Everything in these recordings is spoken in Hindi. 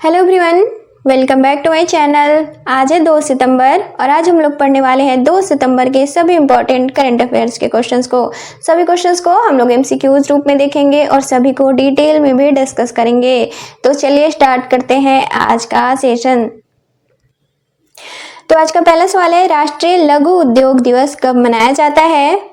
Hello everyone, welcome back to my channel. आज है 2 सितंबर और आज हम लोग पढ़ने वाले हैं 2 सितंबर के सभी इंपॉर्टेंट करंट अफेयर्स के क्वेश्चंस को। सभी क्वेश्चंस को हम लोग एमसीक्यूज रूप में देखेंगे और सभी को डिटेल में भी डिस्कस करेंगे। तो चलिए स्टार्ट करते हैं आज का सेशन। तो आज का पहला सवाल है, राष्ट्रीय लघु उद्योग दिवस कब मनाया जाता है?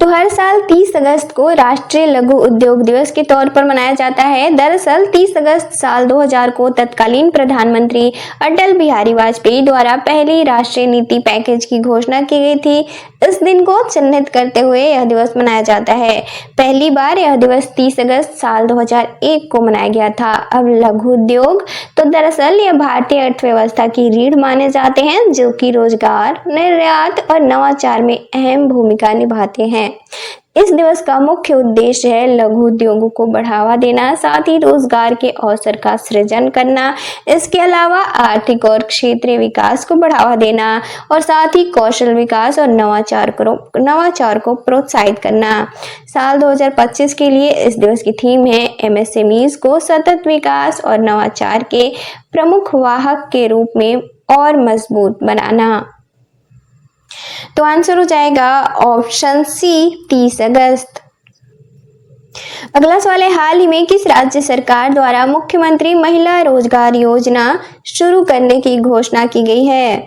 तो हर साल 30 अगस्त को राष्ट्रीय लघु उद्योग दिवस के तौर पर मनाया जाता है। दरअसल 30 अगस्त साल 2000 को तत्कालीन प्रधानमंत्री अटल बिहारी वाजपेयी द्वारा पहली राष्ट्रीय नीति पैकेज की घोषणा की गई थी। इस दिन को चिन्हित करते हुए यह दिवस मनाया जाता है। पहली बार यह दिवस 30 अगस्त साल 2001 को मनाया गया था। अब लघु उद्योग तो दरअसल यह भारतीय अर्थव्यवस्था की रीढ़ माने जाते हैं, जो कि रोजगार, निर्यात और नवाचार में अहम भूमिका निभाते हैं। इस दिवस का मुख्य उद्देश्य है लघु उद्योगों को बढ़ावा देना, साथ ही रोजगार के अवसर का सृजन करना। इसके अलावा आर्थिक और क्षेत्रीय विकास को बढ़ावा देना और साथ ही कौशल विकास और नवाचार को प्रोत्साहित करना। साल 2025 के लिए इस दिवस की थीम है एमएसएमईज को सतत विकास और नवाचार के प्रमुख वाहक के रूप में और मजबूत बनाना। तो आंसर हो जाएगा ऑप्शन सी, 30 अगस्त। अगला सवाल है, हाल ही में किस राज्य सरकार द्वारा मुख्यमंत्री महिला रोजगार योजना शुरू करने की घोषणा की गई है?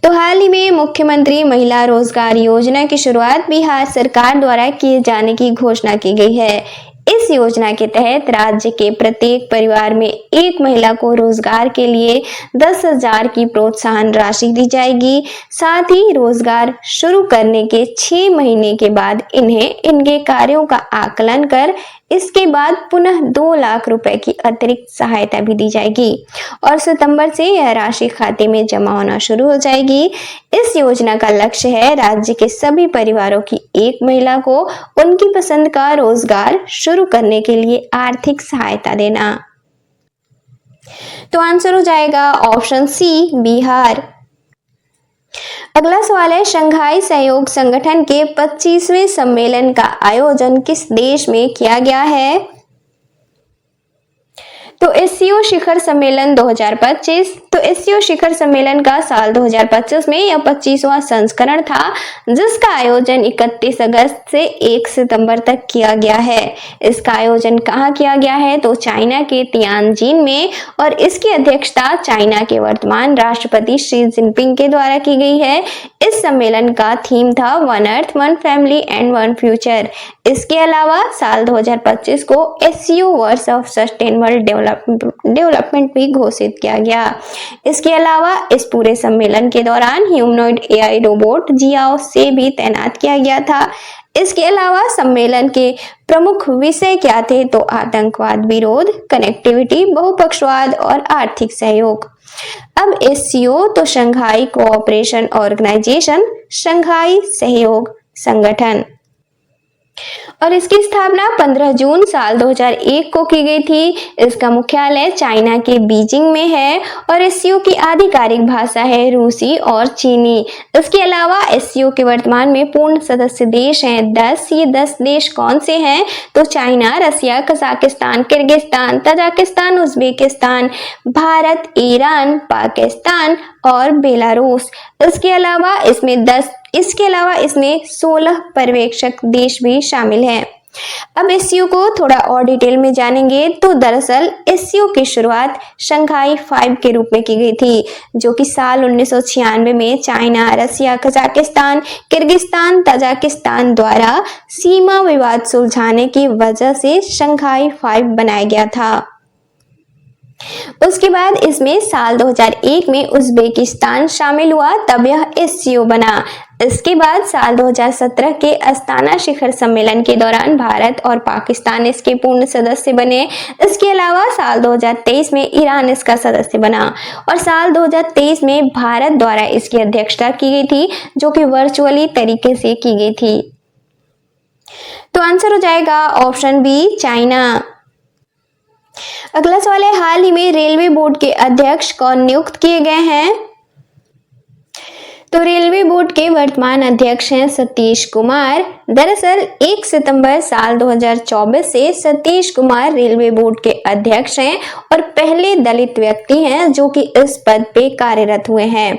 तो हाल ही में मुख्यमंत्री महिला रोजगार योजना की शुरुआत बिहार सरकार द्वारा किए जाने की घोषणा की गई है। इस योजना के तहत राज्य के प्रत्येक परिवार में एक महिला को रोजगार के लिए 10,000 की प्रोत्साहन राशि दी जाएगी। साथ ही रोजगार शुरू करने के 6 महीने के बाद इन्हें इनके कार्यों का आकलन कर इसके बाद पुनः 2 लाख रुपए की अतिरिक्त सहायता भी दी जाएगी और सितंबर से यह राशि खाते में जमा होना शुरू हो जाएगी। इस योजना का लक्ष्य है राज्य के सभी परिवारों की एक महिला को उनकी पसंद का रोजगार शुरू करने के लिए आर्थिक सहायता देना। तो आंसर हो जाएगा ऑप्शन सी, बिहार। अगला सवाल है, शंघाई सहयोग संगठन के 25वें सम्मेलन का आयोजन किस देश में किया गया है? तो एससीओ शिखर सम्मेलन 2025। तो एससीओ शिखर सम्मेलन का साल 2025 में यह 25वां संस्करण था, जिसका आयोजन 31 अगस्त से 1 सितंबर तक किया गया है। इसका आयोजन कहाँ किया गया है? तो चाइना के तियानजिन में और इसकी अध्यक्षता चाइना के वर्तमान राष्ट्रपति शी जिनपिंग के द्वारा की गई है। इस सम्मेलन का थीम था one earth, one family and one future. इसके अलावा साल 2025 को एससीओ वर्ष ऑफ सस्टेनेबल डेवलपमेंट भी घोषित किया गया। इसके अलावा इस पूरे सम्मेलन के दौरान ह्यूमनॉइड एआई रोबोट जियाओ से भी तैनात किया गया था। इसके अलावा सम्मेलन के प्रमुख विषय क्या थे? तो आतंकवाद विरोध, कनेक्टिविटी, बहुपक्षवाद और आर्थिक सहयोग। अब एससीओ तो शंघाई कोऑपरेशन ऑर्गेनाइजेशन, शंघाई सहयोग संगठन, और इसकी स्थापना 15 जून साल 2001 को की गई थी। इसका मुख्यालय चाइना के बीजिंग में है और एससीओ की आधिकारिक भाषा है रूसी और चीनी। इसके अलावा एससीओ के वर्तमान में पूर्ण सदस्य देश हैं 10। ये 10 देश कौन से हैं? तो China, Russia, Kazakhstan, Kyrgyzstan, Tajikistan, Uzbekistan, Bharat, Iran, Pakistan और बेलारूस। इसके अलावा इसमें 16 पर्यवेक्षक देश भी शामिल हैं। अब एससीओ को थोड़ा और डिटेल में जानेंगे। तो दरअसल एससीओ की शुरुआत शंघाई 5 के रूप में की गई थी, जो कि साल 1996 में China, Russia, Kazakhstan, Kyrgyzstan, Tajikistan द्वारा सीमा विवाद सुलझाने की वजह से शंघाई 5 बनाया गया था। उसके बाद इसमें साल 2001 में उज्बेकिस्तान शामिल हुआ, तब यह एससीओ बना। इसके बाद साल 2017 के अस्ताना शिखर सम्मेलन के दौरान भारत और पाकिस्तान इसके पूर्ण सदस्य बने। इसके अलावा साल 2023 में ईरान इसका सदस्य बना और साल 2023 में भारत द्वारा इसकी अध्यक्षता की गई थी, जो कि वर्चुअली तरीके से की गई थी। तो आंसर हो जाएगा ऑप्शन बी, चाइना। अगला सवाल है, हाल ही में रेलवे बोर्ड के अध्यक्ष कौन नियुक्त किए गए हैं? तो रेलवे बोर्ड के वर्तमान अध्यक्ष हैं सतीश कुमार। दरअसल 1 सितंबर साल 2024 से सतीश कुमार रेलवे बोर्ड के अध्यक्ष हैं और पहले दलित व्यक्ति हैं जो कि इस पद पे कार्यरत हुए हैं।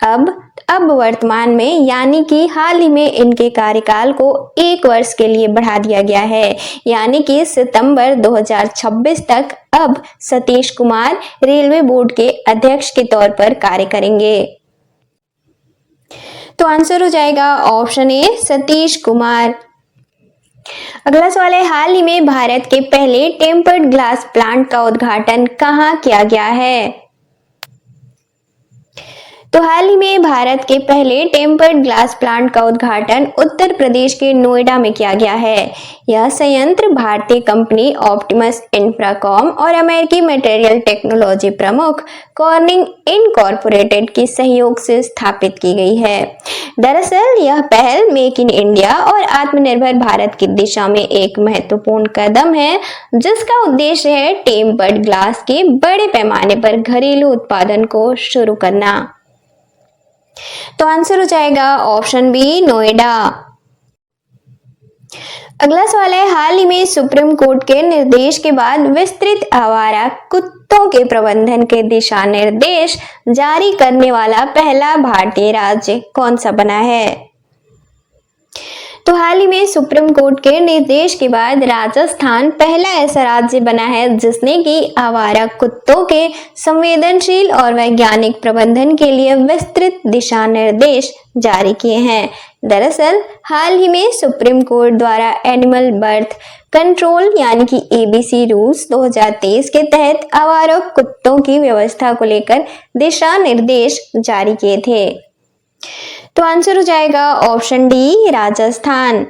अब वर्तमान में यानी कि हाल ही में इनके कार्यकाल को 1 वर्ष के लिए बढ़ा दिया गया है, यानी कि सितंबर 2026 तक अब सतीश कुमार रेलवे बोर्ड के अध्यक्ष के तौर पर कार्य करेंगे। तो आंसर हो जाएगा ऑप्शन ए सतीश कुमार। अगला सवाल है, हाल ही में भारत के पहले टेम्पर्ड ग्लास प्लांट का उद्घाटन कहाँ किया गया है? तो हाल ही में भारत के पहले टेम्पर्ड ग्लास प्लांट का उद्घाटन उत्तर प्रदेश के नोएडा में किया गया है। यह संयंत्र भारतीय कंपनी ऑप्टिमस इंफ्राकॉम और अमेरिकी मटेरियल टेक्नोलॉजी प्रमुख कॉर्निंग इनकॉर्पोरेटेड के सहयोग से स्थापित की गई है। दरअसल यह पहल मेक इन इंडिया और आत्मनिर्भर भारत की दिशा में एक महत्वपूर्ण कदम है, जिसका उद्देश्य है टेम्पर्ड ग्लास के बड़े पैमाने पर घरेलू उत्पादन को शुरू करना। तो आंसर हो जाएगा ऑप्शन बी नोएडा। अगला सवाल है, हाल ही में सुप्रीम कोर्ट के निर्देश के बाद विस्तृत आवारा कुत्तों के प्रबंधन के दिशा निर्देश जारी करने वाला पहला भारतीय राज्य कौन सा बना है? तो हाल ही में सुप्रीम कोर्ट के निर्देश के बाद राजस्थान पहला ऐसा राज्य बना है जिसने कि आवारा कुत्तों के संवेदनशील और वैज्ञानिक प्रबंधन के लिए विस्तृत दिशा निर्देश जारी किए हैं। दरअसल हाल ही में सुप्रीम कोर्ट द्वारा एनिमल बर्थ कंट्रोल यानी कि ABC रूल्स 2023 के तहत आवारा कुत्तों की व्यवस्था को लेकर दिशा निर्देश जारी किए थे। तो आंसर हो जाएगा ऑप्शन डी राजस्थान।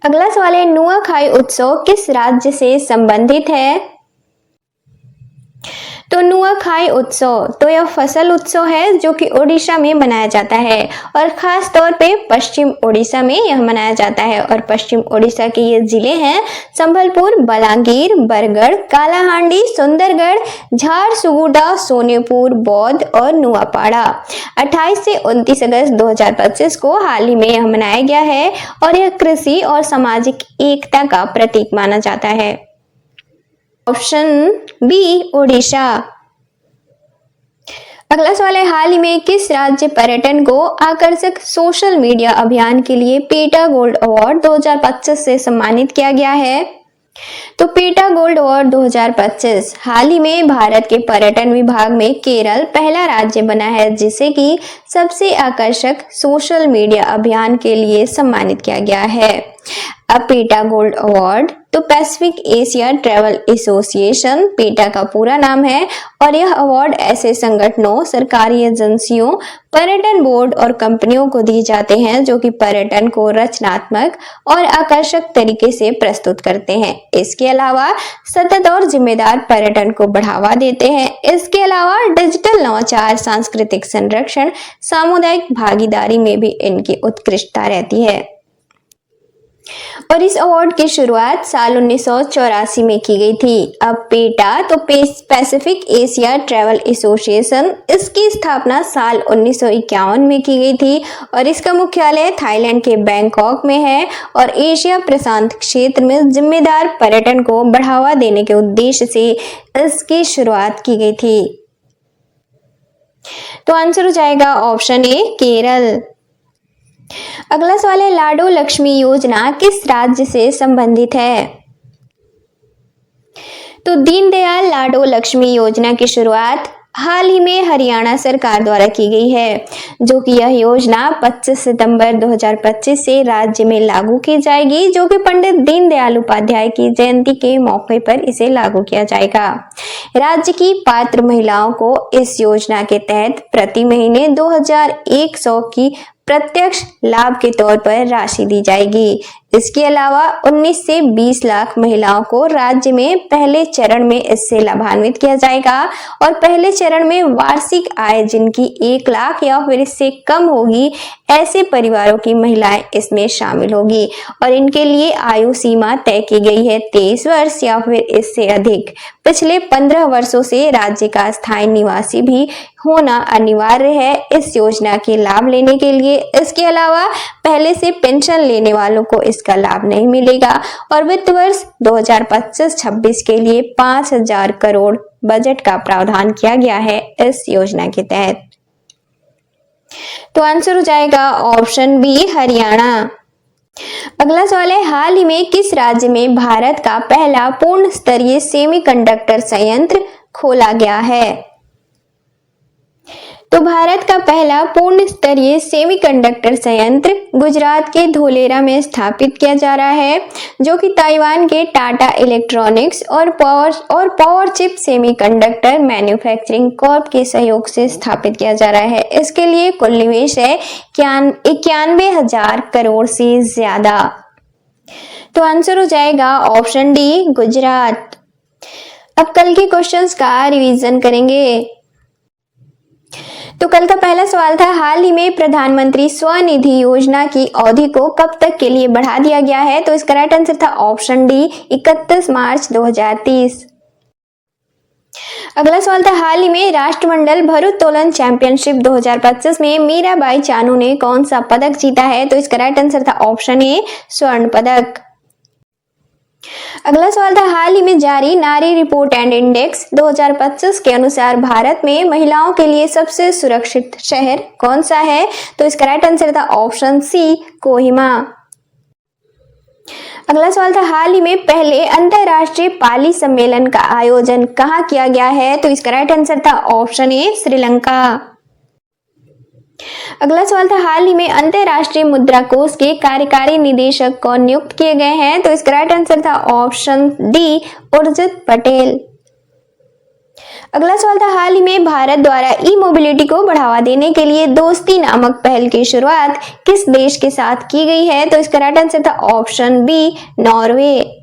अगला सवाल है, नुआखाई उत्सव किस राज्य से संबंधित है? तो नुआखाई उत्सव तो यह फसल उत्सव है जो कि ओडिशा में मनाया जाता है और खास तौर पे पश्चिम ओडिशा में यह मनाया जाता है। और पश्चिम ओडिशा के ये जिले हैं संबलपुर, बलांगीर, बरगढ़, कालाहांडी, सुंदरगढ़, झारसुगुडा, सोनेपुर, बौद्ध और नुआपाड़ा। 28 से 29 अगस्त 2025 को हाल ही में यह मनाया गया है और यह कृषि और सामाजिक एकता का प्रतीक माना जाता है। Option B Odisha. अगला सवाल है, हाल ही में किस राज्य पर्यटन को आकर्षक सोशल मीडिया अभियान के लिए पीटा गोल्ड अवार्ड 2025 से सम्मानित किया गया है? तो पीटा गोल्ड अवार्ड 2025 हाल ही में भारत के पर्यटन विभाग में केरल पहला राज्य बना है जिसे कि सबसे आकर्षक सोशल मीडिया अभियान के लिए सम्मानित किया गया है। अब पीटा गोल्ड अवार्ड तो पैसिफिक एशिया ट्रैवल एसोसिएशन पीटा का पूरा नाम है और यह अवार्ड ऐसे संगठनों, सरकारी एजेंसियों, पर्यटन बोर्ड और कंपनियों को दिए जाते हैं जो कि पर्यटन को रचनात्मक और आकर्षक तरीके से प्रस्तुत करते हैं। इसके अलावा सतत और जिम्मेदार पर्यटन को बढ़ावा देते हैं। इसके अलावा डिजिटल नवाचार, सांस्कृतिक संरक्षण, सामुदायिक भागीदारी में भी इनकी उत्कृष्टता रहती है। और इस अवार्ड की शुरुआत साल 1984 में की गई थी। अब पेटा तो पैसिफिक एशिया ट्रैवल एसोसिएशन, इसकी स्थापना साल 1951 में की गई थी और इसका मुख्यालय थाईलैंड के बैंकॉक में है और एशिया प्रशांत क्षेत्र में जिम्मेदार पर्यटन को बढ़ावा देने के उद्देश्य से इसकी शुरुआत की गई थी। तो आंसर हो जाएगा ऑप्शन ए केरल। अगला सवाल है, लाडो लक्ष्मी योजना किस राज्य से संबंधित है? तो दीनदयाल लाडो लक्ष्मी योजना की शुरुआत हाल ही में हरियाणा सरकार द्वारा की गई है, जो कि यह योजना 25 सितंबर 2025 से राज्य में लागू की जाएगी, जो कि पंडित दीनदयाल उपाध्याय की जयंती के मौके पर इसे लागू किया जाएगा। राज्य की पात्र महिलाओं को इस योजना के तहत प्रति महीने 2100 की प्रत्यक्ष लाभ के तौर पर राशि दी जाएगी। इसके अलावा 19 से 20 लाख महिलाओं को राज्य में पहले चरण में इससे लाभान्वित किया जाएगा और पहले चरण में वार्षिक आय जिनकी 1 लाख या फिर इससे कम होगी, ऐसे परिवारों की महिलाएं इसमें शामिल होगी और इनके लिए आयु सीमा तय की गई है 23 वर्ष या फिर इससे अधिक। पिछले 15 वर्षों से राज्य का स्थायी निवासी भी होना अनिवार्य है इस योजना के लाभ लेने के लिए। इसके अलावा पहले से पेंशन लेने वालों को इसका लाभ नहीं मिलेगा और वित्त वर्ष 2025-26 के लिए 5,000 करोड़ बजट का प्रावधान किया गया है इस योजना के तहत। तो आंसर हो जाएगा ऑप्शन बी हरियाणा। अगला सवाल है, हाल ही में किस राज्य में भारत का पहला पूर्ण स्तरीय सेमीकंडक्टर संयंत्र खोला गया है? तो भारत का पहला पूर्ण स्तरीय सेमीकंडक्टर संयंत्र गुजरात के धोलेरा में स्थापित किया जा रहा है, जो कि ताइवान के टाटा इलेक्ट्रॉनिक्स और power chip semiconductor manufacturing Corp के सहयोग से स्थापित किया जा रहा है। इसके लिए कुल निवेश है 91,000 करोड़ से ज्यादा। तो आंसर हो जाएगा ऑप्शन डी गुजरात। अब कल के क्वेश्चंस का रिवीजन करेंगे। तो कल का पहला सवाल था, हाल ही में प्रधानमंत्री स्वनिधि योजना की अवधि को कब तक के लिए बढ़ा दिया गया है? तो इसका राइट आंसर था ऑप्शन डी 31 मार्च 2030। अगला सवाल था, हाल ही में राष्ट्रमंडल भारोत्तोलन चैंपियनशिप 2025 में मीराबाई चानू ने कौन सा पदक जीता है? तो इसका राइट आंसर था ऑप्शन ए स्वर्ण पदक। अगला सवाल था, हाल ही में जारी नारी रिपोर्ट एंड इंडेक्स 2025 के अनुसार भारत में महिलाओं के लिए सबसे सुरक्षित शहर कौन सा है? तो इसका राइट आंसर था ऑप्शन सी कोहिमा। अगला सवाल था, हाल ही में पहले अंतरराष्ट्रीय पाली सम्मेलन का आयोजन कहाँ किया गया है? तो इसका राइट आंसर था ऑप्शन ए श्रीलंका। अगला सवाल था, हाल ही में अंतरराष्ट्रीय मुद्रा कोष के कार्यकारी निदेशक कौन नियुक्त किए गए हैं? तो इसका राइट आंसर था ऑप्शन डी उर्जित पटेल। अगला सवाल था, हाल ही में भारत द्वारा ई मोबिलिटी को बढ़ावा देने के लिए दोस्ती नामक पहल की शुरुआत किस देश के साथ की गई है? तो इसका राइट आंसर था ऑप्शन बी नॉर्वे।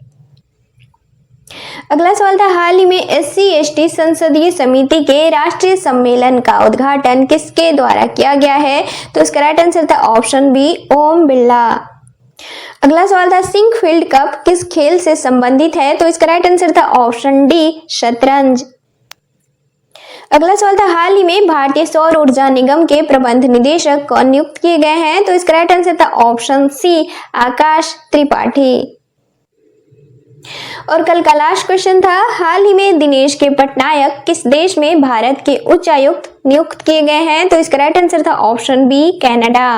अगला सवाल था, हाल ही में SC/ST संसदीय समिति के राष्ट्रीय सम्मेलन का उद्घाटन किसके द्वारा किया गया है? तो इसका राइट आंसर था ऑप्शन बी ओम बिरला। अगला सवाल था, सिंकफील्ड कप किस खेल से संबंधित है? तो इसका राइट आंसर था ऑप्शन डी शतरंज। अगला सवाल था, हाल ही में भारतीय सौर ऊर्जा निगम के प्रबंध निदेशक कौन नियुक्त किए गए हैं? तो इसका राइट आंसर था ऑप्शन सी आकाश त्रिपाठी। और कल का लास्ट क्वेश्चन था, हाल ही में दिनेश के पटनायक किस देश में भारत के उच्चायुक्त नियुक्त किए गए हैं? तो इसका राइट आंसर था ऑप्शन बी कनाडा।